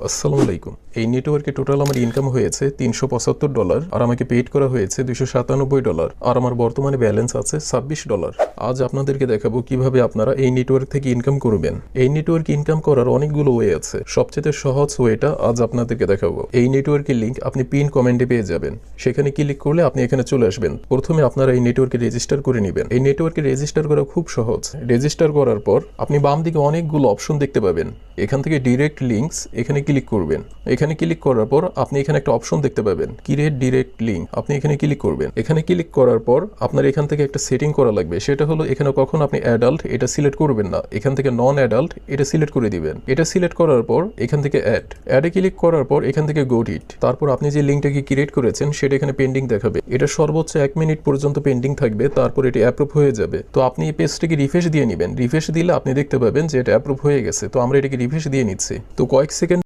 আসসালামু আলাইকুম। এই নেটওয়ার্কে টোটাল আমার ইনকাম হয়েছে $375 আর আমাকে পেইড করা হয়েছে $297 আর আমার বর্তমানে ব্যালেন্স আছে $26। আজ আপনাদেরকে দেখাবো কিভাবে আপনারা এই নেটওয়ার্ক থেকে ইনকাম করবেন। এই নেটওয়ার্ক ইনকাম করার অনেকগুলো ওয়ে আছে, সবচেয়ে সহজ ওয়েটা আজ আপনাদেরকে দেখাবো। এই নেটওয়ার্কের লিঙ্ক আপনি পিন কমেন্টে পেয়ে যাবেন, সেখানে ক্লিক করলে আপনি এখানে চলে আসবেন। প্রথমে আপনারা এই নেটওয়ার্কে রেজিস্টার করে নেবেন। এই নেটওয়ার্কে রেজিস্টার করা খুব সহজ। রেজিস্টার করার পর আপনি বাম দিকে অনেকগুলো অপশন দেখতে পাবেন। এখান থেকে ডিরেক্ট লিঙ্কস এখানে ক্লিক করবেন। এখানে ক্লিক করার পর আপনি এখানে একটা অপশন দেখতে পাবেন, ক্রিয়েট ডিরেক্ট লিঙ্ক। আপনি এখানে ক্লিক করবেন। এখানে ক্লিক করার পর আপনার এখান থেকে একটা সেটিং করা লাগবে, সেটা হলো এখানে কখন আপনি অ্যাডাল্ট এটা সিলেক্ট করবেন না, এখান থেকে নন অ্যাডাল্ট এটা সিলেক্ট করে দিবেন। এটা সিলেক্ট করার পর এখান থেকে অ্যাডে ক্লিক করার পর এখান থেকে গো ইট। তারপর আপনি যে লিঙ্কটাকে ক্রিয়েট করেছেন সেটা এখানে পেন্ডিং দেখাবে। এটা সর্বোচ্চ 1 মিনিট পর্যন্ত পেন্ডিং থাকবে, তারপর এটি অ্যাপ্রুভ হয়ে যাবে। তো আপনি এই পেজটাকে রিফ্রেশ দিয়ে নেবেন। রিফ্রেশ দিলে আপনি দেখতে পাবেন যে এটা অ্যাপ্রুভ হয়ে গেছে। তো আমরা এটাকে রিফ্রেশ দিয়ে নিচ্ছি। তো কয়েক সেকেন্ড